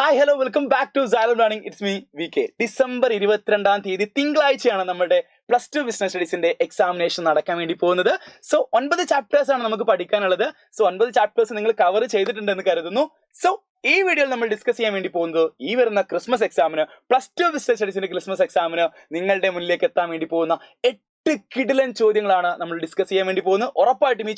Hi hello welcome back to Xylem Learning. It's me VK. December 22 തിങ്കളാഴ്ചയാണ് നമ്മുടെ +2 business സ്റ്റഡീസിന്റെ examination നടക്കാൻ വേണ്ടി പോകുന്നത്. സോ 9 ചാപ്റ്റേഴ്സ് ആണ് നമുക്ക് പഠിക്കാനുള്ളത്. സോ 9 ചാപ്റ്റേഴ്സ് നിങ്ങൾ കവർ ചെയ്തിട്ടുണ്ടെന്ന് കരുതുന്നു. സോ ഈ വീഡിയോയിൽ നമ്മൾ ഡിസ്കസ് ചെയ്യാൻ വേണ്ടി പോകുന്നത് ഈ വരുന്ന ക്രിസ്മസ് എക്സാമിന് +2 ബിസിനസ് സ്റ്റഡീസിന്റെ ക്രിസ്മസ് എക്സാമിന് നിങ്ങളുടെ മുന്നിലേക്ക് എത്താൻ വേണ്ടി പോകുന്ന 8 കിടിലൻ ചോദ്യങ്ങളാണ് നമ്മൾ ഡിസ്കസ് ചെയ്യാൻ വേണ്ടി പോകുന്നത്. ഉറപ്പായിട്ടും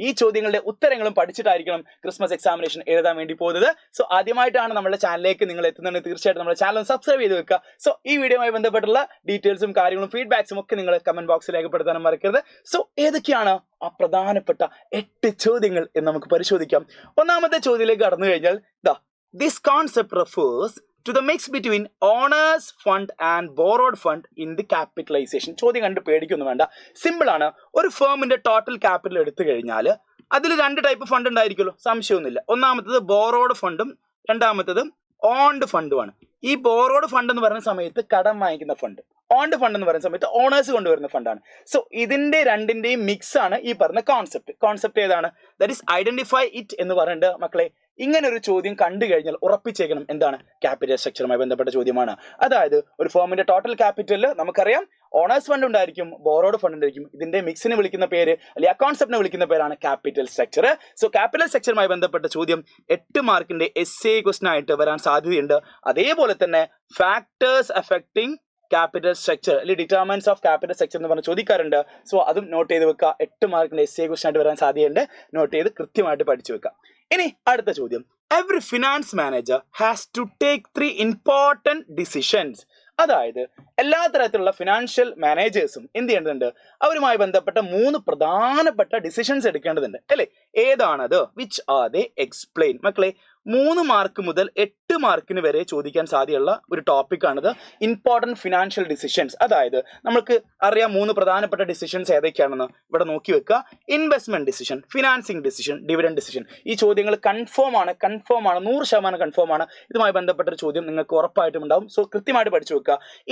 ഈ ചോദ്യങ്ങളുടെ ഉത്തരങ്ങളും പഠിച്ചിട്ടായിരിക്കണം ക്രിസ്മസ് എക്സാമിനേഷൻ എഴുതാൻ വേണ്ടി പോകുന്നത്. സോ ആദ്യമായിട്ടാണ് നമ്മുടെ ചാനലിലേക്ക് നിങ്ങൾ എത്തുന്നുണ്ടെങ്കിൽ തീർച്ചയായിട്ടും നമ്മുടെ ചാനൽ സബ്സ്ക്രൈബ് ചെയ്ത് വെക്കുക. സോ ഈ വീഡിയോയുമായി ബന്ധപ്പെട്ടുള്ള ഡീറ്റെയിൽസും കാര്യങ്ങളും ഫീഡ്ബാക്സും ഒക്കെ നിങ്ങൾ കമന്റ് ബോക്സിൽ രേഖപ്പെടുത്താനും മറക്കരുത്. സോ ഏതൊക്കെയാണ് ആ പ്രധാനപ്പെട്ട 8 ചോദ്യങ്ങൾ എന്ന് നമുക്ക് പരിശോധിക്കാം. ഒന്നാമത്തെ ചോദ്യത്തിലേക്ക് കടന്നു കഴിഞ്ഞാൽ this concept refers to the mix between owners fund and borrowed fund in the capitalization. ചോദ്യം കണ്ട് പേടിക്കൊന്നും വേണ്ട, സിമ്പിൾ ആണ്. ഒരു ഫേമിന്റെ ടോട്ടൽ ക്യാപിറ്റൽ എടുത്തു കഴിഞ്ഞാൽ അതിൽ 2 ടൈപ്പ് ഫണ്ട് ഉണ്ടായിരിക്കുമല്ലോ, സംശയമൊന്നുമില്ല. ഒന്നാമത്തത് ബോറോഡ് ഫണ്ടും രണ്ടാമത്തത് ഓൺഡ് ഫണ്ടുമാണ്. ഈ ബോറോഡ് ഫണ്ട് എന്ന് പറയുന്ന സമയത്ത് കടം വാങ്ങിക്കുന്ന ഫണ്ട്, ഓൺഡ് ഫണ്ട് എന്ന് പറയുന്ന സമയത്ത് ഓണേഴ്സ് കൊണ്ടുവരുന്ന ഫണ്ടാണ്. സോ ഇതിന്റെ രണ്ടിന്റെയും മിക്സ് ആണ് ഈ പറഞ്ഞ കോൺസെപ്റ്റ് ഏതാണ്? ദാറ്റ് ഈസ് ഐഡന്റിഫൈ ഇറ്റ് എന്ന് പറയുന്നത്. മക്കളെ, ഇങ്ങനെ ഒരു ചോദ്യം കണ്ടു കഴിഞ്ഞാൽ ഉറപ്പിച്ചേക്കണം എന്താണ്, ക്യാപിറ്റൽ സ്ട്രക്ചറുമായി ബന്ധപ്പെട്ട ചോദ്യമാണ്. അതായത് ഒരു ഫേമിന്റെ ടോട്ടൽ ക്യാപിറ്റലിൽ നമുക്കറിയാം ഓണേഴ്സ് ഫണ്ട് ഉണ്ടായിരിക്കും, ബോറോഡ് ഫണ്ട് ഉണ്ടായിരിക്കും. ഇതിന്റെ മിക്സിന് വിളിക്കുന്ന പേര് അല്ലെങ്കിൽ ആ കോൺസെപ്റ്റിനെ വിളിക്കുന്ന പേരാണ് ക്യാപിറ്റൽ സ്ട്രക്ചർ. സോ ക്യാപിറ്റൽ സ്ട്രക്ചറുമായി ബന്ധപ്പെട്ട ചോദ്യം 8 മാർക്കിന്റെ essay ക്വസ്റ്റൻ ആയിട്ട് വരാൻ സാധ്യതയുണ്ട്. അതേപോലെ തന്നെ ഫാക്ടേഴ്സ് അഫക്റ്റിംഗ് ക്യാപിറ്റൽ സ്ട്രക്ചർ അല്ലെങ്കിൽ ഡിറ്റർമിനൻസ് ഓഫ് ക്യാപിറ്റൽ സ്ട്രക്ചർ എന്ന് പറഞ്ഞ് ചോദിക്കാറുണ്ട്. സോ അതും നോട്ട് ചെയ്ത് വെക്കുക. 8 മാർക്കിന്റെ essay ക്വസ്റ്റൻ ആയിട്ട് വരാൻ സാധ്യതയുണ്ട്. നോട്ട് ചെയ്ത് കൃത്യമായിട്ട് പഠിച്ചു വെക്കുക. ഇനി അടുത്ത ചോദ്യം, every finance manager has to take 3 important decisions. അതായത് എല്ലാ തരത്തിലുള്ള ഫിനാൻഷ്യൽ മാനേജേഴ്സും എന്ത് ചെയ്യേണ്ടതുണ്ട്, അവരുമായി ബന്ധപ്പെട്ട 3 പ്രധാനപ്പെട്ട ഡിസിഷൻസ് എടുക്കേണ്ടതുണ്ട് അല്ലേ? ഏതാണത്? Which are they? എക്സ്പ്ലെയിൻ. മക്കളെ, 3 മാർക്ക് മുതൽ 8 മാർക്കിന് വരെ ചോദിക്കാൻ സാധ്യതയുള്ള ഒരു ടോപ്പിക്കാണിത്, ഇമ്പോർട്ടൻറ്റ് ഫിനാൻഷ്യൽ ഡിസിഷൻസ്. അതായത് നമുക്ക് അറിയാം 3 പ്രധാനപ്പെട്ട ഡിസിഷൻസ് ഏതൊക്കെയാണെന്ന് ഇവിടെ നോക്കി വെക്കുക. Investment decision, financing decision, dividend decision. ഈ ചോദ്യങ്ങൾ കൺഫേം ആണ്, 100% കൺഫേം ആണ്. ഇതുമായി ബന്ധപ്പെട്ട ഒരു ചോദ്യം നിങ്ങൾക്ക് ഉറപ്പായിട്ടും ഉണ്ടാവും. സോ കൃത്യമായിട്ട് പഠിച്ചു വെക്കുക.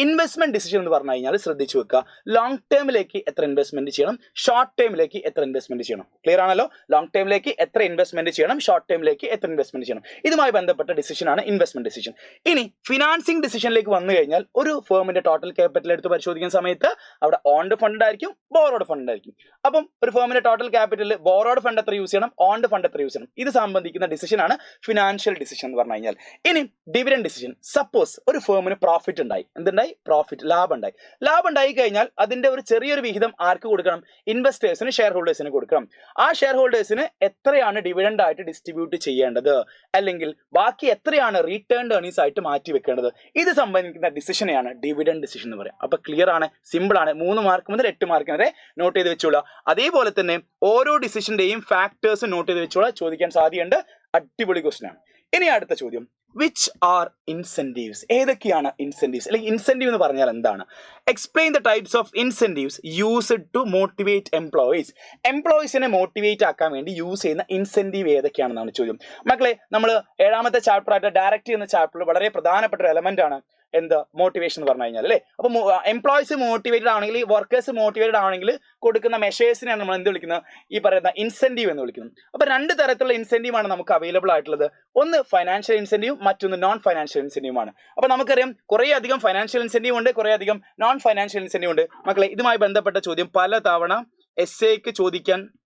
ഇൻവെസ്റ്റ്മെന്റ് ഡിസിഷൻ എന്ന് പറഞ്ഞു കഴിഞ്ഞാൽ ശ്രദ്ധിച്ചു വെക്കുക, ലോങ് ടേമിലേക്ക് എത്ര ഇൻവെസ്റ്റ്മെന്റ് ചെയ്യണം, ഷോർട്ട് ടേമിലേക്ക് എത്ര ഇൻവെസ്റ്റ്മെന്റ് ചെയ്യണം. ക്ലിയർ ആണല്ലോ? ലോങ് ടേമിലേക്ക് എത്ര ഇൻവെസ്റ്റ്മെന്റ് ചെയ്യണം, ഷോർട്ട് ടേമിലേക്ക് എത്ര ഇൻവെസ്റ്റ്മെന്റ് ചെയ്യണം. ഇതുമായി ബന്ധപ്പെട്ട ഡിസിഷനാണ് ഇൻവെസ്റ്റ്മെന്റ് ഡിസിഷൻ. ഇനി ഫിനാൻസിങ് ഡിസിഷനിലേക്ക് വന്നു കഴിഞ്ഞാൽ ഒരു ഫേമിന്റെ ടോട്ടൽ ക്യാപിറ്റൽ എടുത്ത് പരിശോധിക്കുന്ന സമയത്ത് അവിടെ ഓൺഡ് ഫണ്ട് ആയിരിക്കും, ബോറോഡ് ഫണ്ട് ആയിരിക്കും. അപ്പം ഒരു ഫേമിന്റെ ടോട്ടൽ ക്യാപിറ്റലിൽ ബോറോഡ് ഫണ്ട് എത്ര യൂസ് ചെയ്യണം, ഓൺഡ് ഫണ്ട് എത്ര യൂസ് ചെയ്യണം, ഇത് സംബന്ധിക്കുന്ന ഡിസിഷനാണ് ഫിനാൻഷ്യൽ ഡിസിഷൻ എന്ന് പറഞ്ഞു കഴിഞ്ഞാൽ. ഇനി ഡിവിഡൻഡ് ഡിസിഷൻ. സപ്പോസ് ഒരു ഫേമിന് പ്രോഫിറ്റ് ഉണ്ടായി, എന്തുണ്ടായി? പ്രോഫിറ്റ്, ലാഭം ഉണ്ടായി കഴിഞ്ഞാൽ അതിന്റെ ഒരു ചെറിയൊരു വിഹിതം ആർക്ക് കൊടുക്കണം? ഇൻവെസ്റ്റേഴ്സിന്, ഷെയർ ഹോൾഡേഴ്സിന് കൊടുക്കണം. ആ ഷെയർ ഹോൾഡേഴ്സിന് എത്രയാണ് ഡിവിഡൻഡ് ആയിട്ട് ഡിസ്ട്രിബ്യൂട്ട് ചെയ്യേണ്ടത്, അല്ലെങ്കിൽ ബാക്കി എത്രയാണ് റീറ്റേൺഡ് ഏർണിങ്സ് ആയിട്ട് മാറ്റി വെക്കേണ്ടത്, ഇത് സംബന്ധിക്കുന്ന ഡിസിഷനെയാണ് ഡിവിഡൻഡ് ഡിസിഷൻ എന്ന് പറയാം. അപ്പൊ ക്ലിയർ ആണ്, സിമ്പിൾ ആണ്. 3 മാർക്ക് മുതൽ 8 മാർക്ക് വരെ നോട്ട് ചെയ്ത് വെച്ചോളാം. അതേപോലെ തന്നെ ഓരോ ഡിസിഷന്റെയും ഫാക്ടേഴ്സ് നോട്ട് ചെയ്ത് വെച്ചോളാം, ചോദിക്കാൻ സാധ്യതയുണ്ട്. അടിപൊളി ക്വസ്റ്റൻ ആണ്. ഇനി അടുത്ത ചോദ്യം, വിച്ച് ആർ ഇൻസെന്റീവ്സ്. ഏതൊക്കെയാണ് ഇൻസെന്റീവ്സ് അല്ലെങ്കിൽ ഇൻസെന്റീവ് എന്ന് പറഞ്ഞാൽ എന്താണ്? Explain the types of incentives used to motivate employees. എംപ്ലോയീസിനെ മോട്ടിവേറ്റ് ആക്കാൻ വേണ്ടി യൂസ് ചെയ്യുന്ന ഇൻസെന്റീവ് ഏതൊക്കെയാണെന്നാണ് ചോദ്യം. മക്കളെ, നമ്മൾ 7ാമത്തെ ചാപ്റ്റർ ആയിട്ട് ഡയറക്റ്റ് എന്ന ചാപ്റ്ററിൽ വളരെ പ്രധാനപ്പെട്ട ഒരു എലമെന്റ് ആണ് എന്ത്, മോട്ടിവേഷൻ എന്ന് പറഞ്ഞു കഴിഞ്ഞാൽ അല്ലേ? അപ്പൊ എംപ്ലോയീസ് മോട്ടിവേറ്റഡ് ആണെങ്കിൽ, വർക്കേഴ്സ് മോട്ടിവേറ്റഡ് ആണെങ്കിൽ കൊടുക്കുന്ന മെഷേഴ്സിനെയാണ് നമ്മൾ എന്ത് വിളിക്കുന്നത്, ഈ പറയുന്ന ഇൻസെന്റീവ് എന്ന് വിളിക്കുന്നത്. അപ്പൊ 2 തരത്തിലുള്ള ഇൻസെന്റീവ് ആണ് നമുക്ക് അവൈലബിൾ ആയിട്ടുള്ളത്. ഒന്ന് ഫൈനാൻഷ്യൽ ഇൻസെന്റീവ്, മറ്റൊന്ന് നോൺ ഫൈനാൻഷ്യൽ ഇൻസെന്റീവ് ആണ്. അപ്പൊ നമുക്കറിയാം കുറേ അധികം ഫൈനാൻഷ്യൽ ഇൻസെന്റീവ് ഉണ്ട്, കുറേ അധികം നോൺ ഫൈനാൻഷ്യൽ ഇൻസെന്റീവ് ഉണ്ട്. മക്കളെ, ഇതുമായി ബന്ധപ്പെട്ട ചോദ്യം പല തവണ essayക്ക്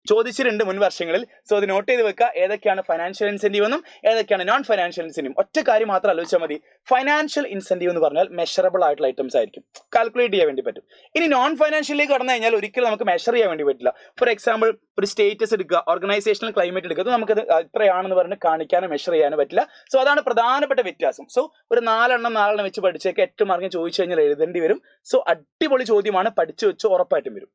ചോദിച്ചിട്ടുണ്ട് മുൻ വർഷങ്ങളിൽ. സോ അത് നോട്ട് ചെയ്ത് വെക്കുക, ഏതൊക്കെയാണ് ഫൈനാൻഷ്യൽ ഇൻസെന്റീവ് എന്നും ഏതൊക്കെയാണ് നോൺ ഫൈനാൻഷ്യൽ ഇൻസെന്റീവ്. ഒറ്റ കാര്യം മാത്രം ആലോചിച്ചാൽ മതി, ഫൈനാൻഷ്യൽ ഇൻസെന്റീവ് എന്ന് പറഞ്ഞാൽ മെഷറബിൾ ആയിട്ടുള്ള ഐറ്റംസ് ആയിരിക്കും, കാൽക്കുലേറ്റ് ചെയ്യാൻ വേണ്ടി പറ്റും. ഇനി നോൺ ഫൈനാൻഷ്യലിലേക്ക് കടന്നു കഴിഞ്ഞാൽ ഒരിക്കലും നമുക്ക് മെഷർ ചെയ്യാൻ വേണ്ടി പറ്റില്ല. ഫോർ എക്സാമ്പിൾ, ഒരു സ്റ്റേറ്റസ് എടുക്കുക, ഓർഗനൈസേഷണൽ ക്ലൈമറ്റ് എടുക്കുക, നമുക്കത് ഇത്രയാണെന്ന് പറഞ്ഞ് കാണിക്കാനോ മെഷർ ചെയ്യാനോ പറ്റില്ല. സോ അതാണ് പ്രധാനപ്പെട്ട വ്യത്യാസം. സോ ഒരു 4 എണ്ണം വെച്ച് പഠിച്ചേക്ക് 8 മാർക്ക് ചോദിച്ചു കഴിഞ്ഞാൽ എഴുതേണ്ടി വരും. സോ അടിപൊളി ചോദ്യമാണ്, പഠിച്ചു വെച്ച് ഉറപ്പായിട്ടും വരും.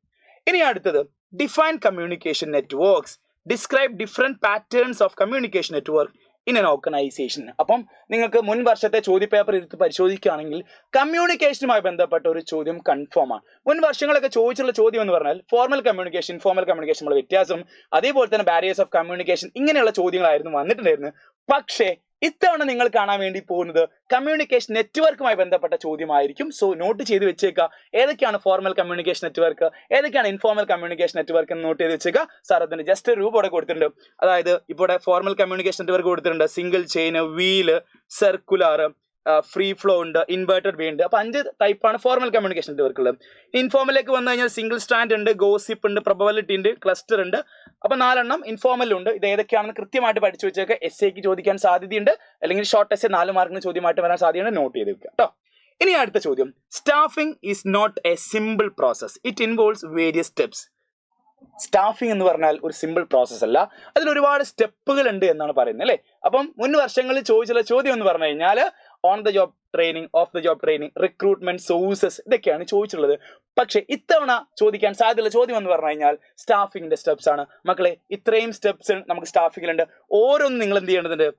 ഇനി അടുത്തത്, define communication networks. Describe different patterns of communication network in N organisation. അപ്പം നിങ്ങൾക്ക് മുൻ വർഷത്തെ ചോദ്യപേപ്പർ എടുത്ത് പരിശോധിക്കുകയാണെങ്കിൽ കമ്മ്യൂണിക്കേഷനുമായി ബന്ധപ്പെട്ട ഒരു ചോദ്യം കൺഫേം ആണ്. മുൻ വർഷങ്ങളൊക്കെ ചോദിച്ചുള്ള ചോദ്യം എന്ന് പറഞ്ഞാൽ ഫോർമൽ കമ്മ്യൂണിക്കേഷൻ, ഇൻഫോർമൽ കമ്മ്യൂണിക്കേഷൻ വ്യത്യാസം, അതേപോലെ തന്നെ ബാരിയേഴ്സ് ഓഫ് കമ്മ്യൂണിക്കേഷൻ, ഇങ്ങനെയുള്ള ചോദ്യങ്ങളായിരുന്നു വന്നിട്ടുണ്ടായിരുന്നു. പക്ഷേ ഇത്തവണ നിങ്ങൾ കാണാൻ വേണ്ടി പോകുന്നത് കമ്മ്യൂണിക്കേഷൻ നെറ്റ്വർക്കുമായി ബന്ധപ്പെട്ട ചോദ്യമായിരിക്കും. സോ നോട്ട് ചെയ്ത് വെച്ചേക്കുക. ഏതൊക്കെയാണ് ഫോർമൽ കമ്മ്യൂണിക്കേഷൻ നെറ്റ്വർക്ക്, ഏതൊക്കെയാണ് ഇൻഫോർമൽ കമ്മ്യൂണിക്കേഷൻ നെറ്റ്വർക്ക് എന്ന് നോട്ട് ചെയ്ത് വെച്ചേക്കുക. സാർ അതിന് ജസ്റ്റ് ഒരു രൂപം കൊടുത്തിട്ടുണ്ട്. അതായത് ഇവിടെ ഫോർമൽ കമ്മ്യൂണിക്കേഷൻ നെറ്റ്വർക്ക് കൊടുത്തിട്ടുണ്ട്. Single chain, wheel, circular, free flow ഉണ്ട്, ഇൻവേർട്ടഡ് വേ ഉണ്ട്. അപ്പൊ 5 ടൈപ്പാണ് ഫോർമൽ കമ്മ്യൂണിക്കേഷൻ നെറ്റ്വർക്കുകൾ. ഇൻഫോർമലിലേക്ക് വന്നു കഴിഞ്ഞാൽ സിംഗിൾ സ്റ്റാൻഡ് ഉണ്ട്, ഗോസിപ്പ് ഉണ്ട്, പ്രൊബബിലിറ്റി ഉണ്ട്, ക്ലസ്റ്റർ ഉണ്ട്. അപ്പൊ 4 ഇൻഫോർമലുണ്ട്. ഇത് ഏതൊക്കെയാണെന്ന് കൃത്യമായിട്ട് പഠിച്ചു വെച്ചേക്ക്. എസ്എക്ക് ചോദിക്കാൻ സാധ്യതയുണ്ട്, അല്ലെങ്കിൽ ഷോർട്ട് എസ്എ 4 മാർക്കിന് ചോദ്യമായിട്ട് വരാൻ സാധ്യതയുണ്ട്. നോട്ട് ചെയ്ത് വെക്കുക കേട്ടോ. ഇനി അടുത്ത ചോദ്യം, staffing is not a simple process, it involves various steps. Staffing എന്ന് പറഞ്ഞാൽ ഒരു സിമ്പിൾ പ്രോസസ് അല്ല, അതിൽ ഒരുപാട് സ്റ്റെപ്പുകൾ ഉണ്ട് എന്നാണ് പറയുന്നത് അല്ലേ. അപ്പം മുൻ വർഷങ്ങളിൽ ചോദിച്ചുള്ള ചോദ്യം എന്ന് പറഞ്ഞു കഴിഞ്ഞാൽ on the job training, of the job training, recruitment sources, ഇതൊക്കെയാണ് ചോദിച്ചിട്ടുള്ളത്. പക്ഷെ ഇത്തവണ ചോദിക്കാൻ സാധ്യതയുള്ള ചോദ്യം എന്ന് പറഞ്ഞു കഴിഞ്ഞാൽ സ്റ്റാഫിംഗിന്റെ സ്റ്റെപ്സ് ആണ്. മക്കളെ, ഇത്രയും സ്റ്റെപ്സ് നമുക്ക് സ്റ്റാഫിംഗിലുണ്ട്. ഓരോന്നും നിങ്ങൾ എന്ത് ചെയ്യേണ്ടതുണ്ട്,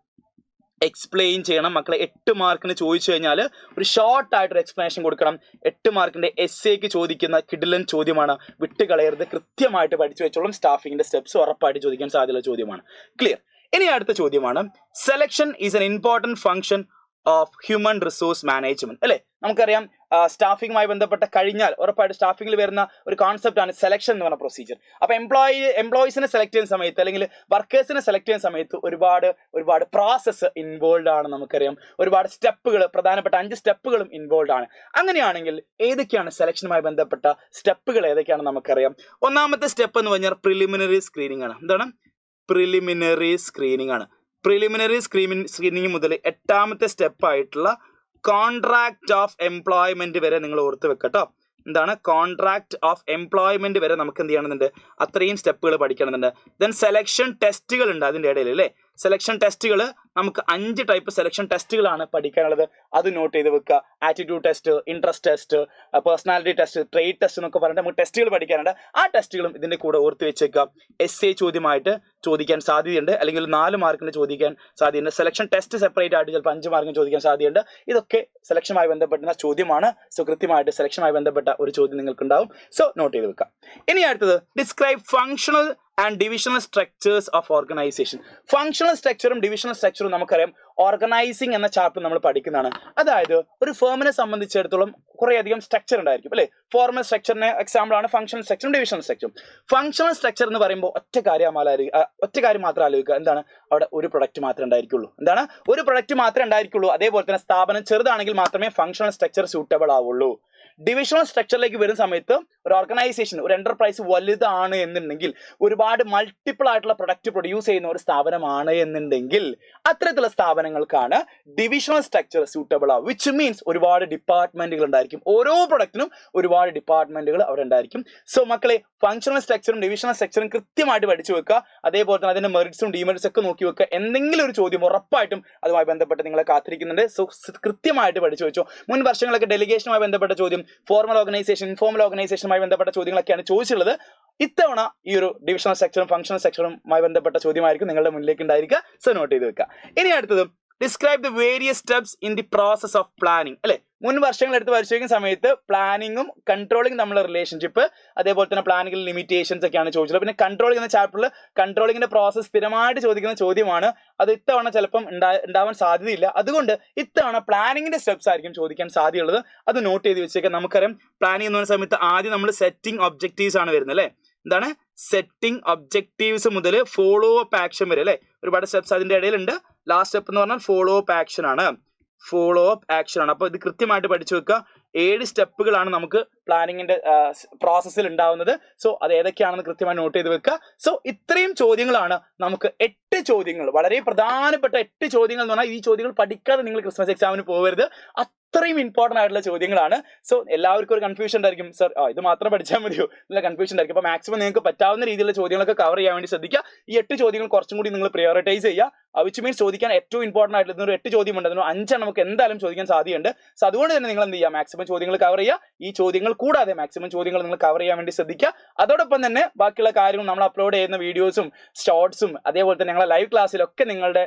എക്സ്പ്ലെയിൻ ചെയ്യണം. മക്കളെ 8 മാർക്കിന് ചോദിച്ചു കഴിഞ്ഞാൽ ഒരു ഷോർട്ട് ആയിട്ടൊരു എക്സ്പ്ലനേഷൻ കൊടുക്കണം. 8 മാർക്കിന്റെ എസ്എക്ക് ചോദിക്കുന്ന കിടിലൻ ചോദ്യമാണ്, വിട്ടുകളയരുത്. കൃത്യമായിട്ട് പഠിച്ചു വെച്ചോളും. സ്റ്റാഫിംഗിന്റെ സ്റ്റെപ്സ് ഉറപ്പായിട്ട് ചോദിക്കാൻ സാധ്യതയുള്ള ചോദ്യമാണ്. ക്ലിയർ. ഇനി അടുത്ത ചോദ്യമാണ്, selection is N important function of human resource management അല്ലെ. നമുക്കറിയാം സ്റ്റാഫിംഗുമായി ബന്ധപ്പെട്ട കഴിഞ്ഞാൽ ഉറപ്പായിട്ട് സ്റ്റാഫിംഗിൽ വരുന്ന ഒരു കോൺസെപ്റ്റ് ആണ് സെലക്ഷൻ എന്ന് പറഞ്ഞ പ്രൊസീജിയർ. അപ്പൊ എംപ്ലോയീസിനെ സെലക്ട് ചെയ്യുന്ന സമയത്ത്, അല്ലെങ്കിൽ വർക്കേഴ്സിനെ സെലക്ട് ചെയ്യുന്ന സമയത്ത് ഒരുപാട് പ്രോസസ്സ് ഇൻവോൾവ് ആണ്. നമുക്കറിയാം ഒരുപാട് സ്റ്റെപ്പുകൾ, പ്രധാനപ്പെട്ട 5 സ്റ്റെപ്പുകളും ഇൻവോൾവ് ആണ്. അങ്ങനെയാണെങ്കിൽ ഏതൊക്കെയാണ് സെലക്ഷനുമായി ബന്ധപ്പെട്ട സ്റ്റെപ്പുകൾ ഏതൊക്കെയാണെന്ന് നമുക്കറിയാം. ഒന്നാമത്തെ സ്റ്റെപ്പ് എന്ന് പറഞ്ഞാൽ പ്രിലിമിനറി സ്ക്രീനിങ് ആണ്. എന്താണ് പ്രിലിമിനറി സ്ക്രീനിങ് ആണ്. പ്രിലിമിനറി സ്ക്രീനിങ് മുതൽ 8ാമത്തെ സ്റ്റെപ്പ് ആയിട്ടുള്ള കോൺട്രാക്ട് ഓഫ് എംപ്ലോയ്മെന്റ് വരെ നിങ്ങൾ ഓർത്ത് വെക്കട്ടോ. എന്താണ് കോൺട്രാക്ട് ഓഫ് എംപ്ലോയ്മെന്റ് വരെ നമുക്ക് എന്ത് ചെയ്യണമെന്നുണ്ട്, അത്രയും സ്റ്റെപ്പുകൾ പഠിക്കണമെന്നുണ്ട്. ദെൻ സെലക്ഷൻ ടെസ്റ്റുകൾ ഉണ്ട് അതിൻ്റെ ഇടയിൽ അല്ലേ. സെലക്ഷൻ ടെസ്റ്റുകൾ നമുക്ക് 5 ടൈപ്പ് സെലക്ഷൻ ടെസ്റ്റുകളാണ് പഠിക്കാനുള്ളത്. അത് നോട്ട് ചെയ്ത് വെക്കുക. Attitude test, interest test, personality test, trade test എന്നൊക്കെ പറഞ്ഞിട്ട് നമുക്ക് ടെസ്റ്റുകൾ പഠിക്കാനുണ്ട്. ആ ടെസ്റ്റുകളും ഇതിന്റെ കൂടെ ഓർത്ത് വെച്ചേക്കുക. എസ്എ ചോദ്യമായിട്ട് ചോദിക്കാൻ സാധ്യതയുണ്ട്, അല്ലെങ്കിൽ 4 മാർക്കിന് ചോദിക്കാൻ സാധ്യതയുണ്ട്. സെലക്ഷൻ ടെസ്റ്റ് സെപ്പറേറ്റ് ആയിട്ട് ചിലപ്പോൾ 5 മാർക്കിന് ചോദിക്കാൻ സാധ്യതയുണ്ട്. ഇതൊക്കെ സെലക്ഷനുമായി ബന്ധപ്പെടുന്ന ചോദ്യമാണ്. സോ കൃത്യമായിട്ട് സെലക്ഷനുമായി ബന്ധപ്പെട്ട ഒരു ചോദ്യം നിങ്ങൾക്ക് ഉണ്ടാവും. സോ നോട്ട് ചെയ്ത് വെക്കുക. ഇനി അടുത്തത്, describe functional and divisional structures of organisation. Functional സ്ട്രക്ചറും ഡിവിഷണൽ സ്ട്രക്ചറും നമുക്കറിയാം ഓർഗനൈസിംഗ് എന്ന ചാപ്റ്റർ നമ്മൾ പഠിക്കുന്നതാണ്. അതായത് ഒരു ഫേമിനെ സംബന്ധിച്ചിടത്തോളം കുറേയധികം സ്ട്രക്ചർ ഉണ്ടായിരിക്കും അല്ലെ. ഫോർമൽ സ്ട്രക്ചറിന് എക്സാമ്പിൾ ആണ് ഫങ്ഷണൽ സ്ട്രക്ചറും ഡിവിഷണൽ സ്ട്രക്ചറും. ഫങ്ഷണൽ സ്ട്രക്ചർ എന്ന് പറയുമ്പോൾ ഒറ്റ കാര്യം മാത്രം ആലോചിക്കുക. എന്താണ്, അവിടെ ഒരു പ്രൊഡക്റ്റ് മാത്രമേ ഉണ്ടായിരിക്കുള്ളൂ. എന്താണ്, ഒരു പ്രൊഡക്റ്റ് മാത്രമേ ഉണ്ടായിരിക്കുള്ളൂ. അതേപോലെ തന്നെ സ്ഥാപനം ചെറുതാണെങ്കിൽ മാത്രമേ ഫങ്ഷണൽ സ്ട്രക്ചർ സൂട്ടബിൾ ആവുള്ളൂ. ഡിവിഷണൽ സ്ട്രക്ചറിലേക്ക് വരുന്ന സമയത്ത് ഒരു ഓർഗനൈസേഷൻ, ഒരു എന്റർപ്രൈസ് വലുതാണ് എന്നുണ്ടെങ്കിൽ, ഒരുപാട് മൾട്ടിപ്പിൾ ആയിട്ടുള്ള പ്രൊഡക്റ്റ് പ്രൊഡ്യൂസ് ചെയ്യുന്ന ഒരു സ്ഥാപനമാണ് എന്നുണ്ടെങ്കിൽ, അത്തരത്തിലുള്ള സ്ഥാപനങ്ങൾക്കാണ് ഡിവിഷണൽ സ്ട്രക്ചർ സൂട്ടബിൾ ആവും. വിച്ച് മീൻസ് ഒരുപാട് ഡിപ്പാർട്ട്മെന്റുകൾ ഉണ്ടായിരിക്കും. ഓരോ പ്രൊഡക്റ്റിനും ഒരുപാട് ഡിപ്പാർട്ട്മെന്റുകൾ അവിടെ ഉണ്ടായിരിക്കും. സോ മക്കളെ, ഫങ്ഷണൽ സ്ട്രക്ചറും ഡിവിഷണൽ സ്ട്രക്ചറും കൃത്യമായിട്ട് പഠിച്ചു വെക്കുക. അതേപോലെ തന്നെ അതിന്റെ മെറിറ്റ്സും ഡിമെറിറ്റ്സ് ഒക്കെ നോക്കി വെക്കുക. എന്തെങ്കിലും ഒരു ചോദ്യം ഉറപ്പായിട്ടും അതുമായി ബന്ധപ്പെട്ട് നിങ്ങളെ കാത്തിരിക്കുന്നുണ്ട്. സോ കൃത്യമായിട്ട് പഠിച്ചു വെച്ചോ. മുൻ വർഷങ്ങളൊക്കെ ഡെലിഗേഷനുമായി ബന്ധപ്പെട്ട ചോദ്യം, ഫോർമൽ ഓർഗനൈസേഷൻ, ഇൻഫോർമൽ ഓർഗനൈസേഷനുമായി ബന്ധപ്പെട്ട ചോദ്യങ്ങളൊക്കെയാണ് ചോദിച്ചിട്ടുള്ളത്. ഇത്തവണ ഈ ഒരു ഡിവിഷണൽ സ്ട്രക്ചറും ഫങ്ഷണൽ സ്ട്രക്ചറുമായി ബന്ധപ്പെട്ട ചോദ്യമായിരിക്കും നിങ്ങളുടെ മുന്നിലേക്ക് ഉണ്ടായിരിക്കുക. സോ നോട്ട് ചെയ്ത് വെക്കുക. ഇനി അടുത്തത്, describe the various steps in the process of planning അല്ലെ. മുൻ വർഷങ്ങൾ എടുത്ത് പരിശോധിക്കുന്ന സമയത്ത് പ്ലാനിങ്ങും കൺട്രോളിംഗ് തമ്മിലുള്ള റിലേഷൻഷിപ്പ്, അതേപോലെ തന്നെ പ്ലാനിങ്ങിൽ ലിമിറ്റേഷൻസ് ഒക്കെയാണ് ചോദിച്ചത്. പിന്നെ കൺട്രോളിംഗ് എന്ന ചാപ്റ്ററിൽ കൺട്രോളിങ്ങിന്റെ പ്രോസസ് സ്ഥിരമായിട്ട് ചോദിക്കുന്ന ചോദ്യമാണ്. അത് ഇത്തവണ ചിലപ്പം ഉണ്ടാവാൻ സാധ്യതയില്ല. അതുകൊണ്ട് ഇത്തവണ പ്ലാനിങ്ങിന്റെ സ്റ്റെപ്സ് ആയിരിക്കും ചോദിക്കാൻ സാധ്യതയുള്ളത്. അത് നോട്ട് ചെയ്ത് വെച്ചേക്കാം. നമുക്കറിയാം പ്ലാനിങ് എന്ന് പറയുന്ന സമയത്ത് ആദ്യം നമ്മൾ സെറ്റിംഗ് ഒബ്ജക്റ്റീവ്സ് ആണ് വരുന്നത് അല്ലെ. എന്താണ് സെറ്റിംഗ് ഒബ്ജക്റ്റീവ്സ് മുതൽ ഫോളോ അപ്പ് ആക്ഷൻ വരെ അല്ലെ. ഒരുപാട് സ്റ്റെപ്സ് അതിന്റെ ഇടയിലുണ്ട്. ലാസ്റ്റ് സ്റ്റെപ്പ് എന്ന് പറഞ്ഞാൽ ഫോളോ അപ്പ് ആക്ഷൻ ആണ്. അപ്പോൾ ഇത് കൃത്യമായിട്ട് പഠിച്ചു വെക്കുക. 7 സ്റ്റെപ്പുകളാണ് നമുക്ക് പ്ലാനിങ്ങിന്റെ പ്രോസസ്സിൽ ഉണ്ടാവുന്നത്. സോ അത് ഏതൊക്കെയാണെന്ന് കൃത്യമായി നോട്ട് ചെയ്ത് വെക്കുക. സോ ഇത്രയും ചോദ്യങ്ങളാണ് നമുക്ക് 8 ചോദ്യങ്ങൾ, വളരെ പ്രധാനപ്പെട്ട 8 ചോദ്യങ്ങൾ എന്ന് പറഞ്ഞാൽ ഈ ചോദ്യങ്ങൾ പഠിക്കാതെ നിങ്ങൾ ക്രിസ്മസ് എക്സാമിന് പോകരുത്. അത്രയും ഇമ്പോർട്ടന്റ് ആയിട്ടുള്ള ചോദ്യങ്ങളാണ്. സോ എല്ലാവർക്കും ഒരു കൺഫ്യൂഷൻ ഉണ്ടായിരിക്കും, സർ ഇത് മാത്രം പഠിച്ചാൽ മതിയോ, നല്ല കൺഫ്യൂഷൻ ഉണ്ടായിരിക്കും. അപ്പോൾ മാക്സിമം നിങ്ങൾക്ക് പറ്റാവുന്ന രീതിയിലുള്ള ചോദ്യങ്ങളൊക്കെ കവർ ചെയ്യാൻ വേണ്ടി ശ്രദ്ധിക്കുക. ഈ 8 ചോദ്യങ്ങൾ കുറച്ചും കൂടി നിങ്ങൾ പ്രയോറിറ്റൈസ് ചെയ്യുക. വിച്ച് മീൻസ് ചോദിക്കാൻ ഏറ്റവും ഇമ്പോർട്ടന്റ് ആയിട്ടുള്ള ഒരു 8 ചോദ്യമുണ്ട്. അതിന് 5 നമുക്ക് എന്തായാലും ചോദിക്കാൻ സാധ്യതയുണ്ട്. സോ അതുകൊണ്ട് തന്നെ നിങ്ങൾ എന്ത് ചെയ്യുക, മാക്സിമം ചോദ്യങ്ങൾ കവർ ചെയ്യുക. ഈ ചോദ്യങ്ങൾ കൂടാതെ മാക്സിമം ചോദ്യങ്ങൾ നിങ്ങൾ കവർ ചെയ്യാൻ വേണ്ടി ശ്രദ്ധിക്കുക. അതോടൊപ്പം തന്നെ ബാക്കിയുള്ള കാര്യങ്ങൾ നമ്മൾ അപ്ലോഡ് ചെയ്യുന്ന വീഡിയോസും ഷോർട്സും അതേപോലെ തന്നെ ഞങ്ങളെ ലൈവ് ക്ലാസ്സിലൊക്കെ നിങ്ങളുടെ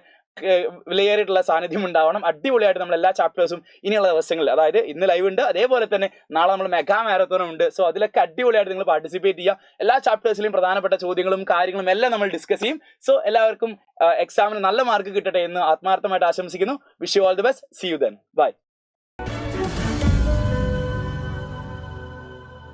വിലയേറിയിട്ടുള്ള സാന്നിധ്യം ഉണ്ടാവണം. അടിപൊളിയായിട്ട് നമ്മൾ എല്ലാ ചാപ്റ്റേഴ്സും ഇനിയുള്ള ദിവസങ്ങളിൽ, അതായത് ഇന്ന് ലൈവ് ഉണ്ട്, അതേപോലെ തന്നെ നാളെ നമ്മൾ മെഗാ മാരത്തോണും ഉണ്ട്. സോ അതിലൊക്കെ അടിപൊളിയായിട്ട് നിങ്ങൾ പാർട്ടിസിപ്പേറ്റ് ചെയ്യുക. എല്ലാ ചാപ്റ്റേഴ്സിലും പ്രധാനപ്പെട്ട ചോദ്യങ്ങളും കാര്യങ്ങളും എല്ലാം നമ്മൾ ഡിസ്കസ് ചെയ്യും. സോ എല്ലാവർക്കും എക്സാമിന് നല്ല മാർക്ക് കിട്ടട്ടെ എന്ന് ആത്മാർത്ഥമായിട്ട് ആശംസിക്കുന്നു. Wish you all the best. See you then. By.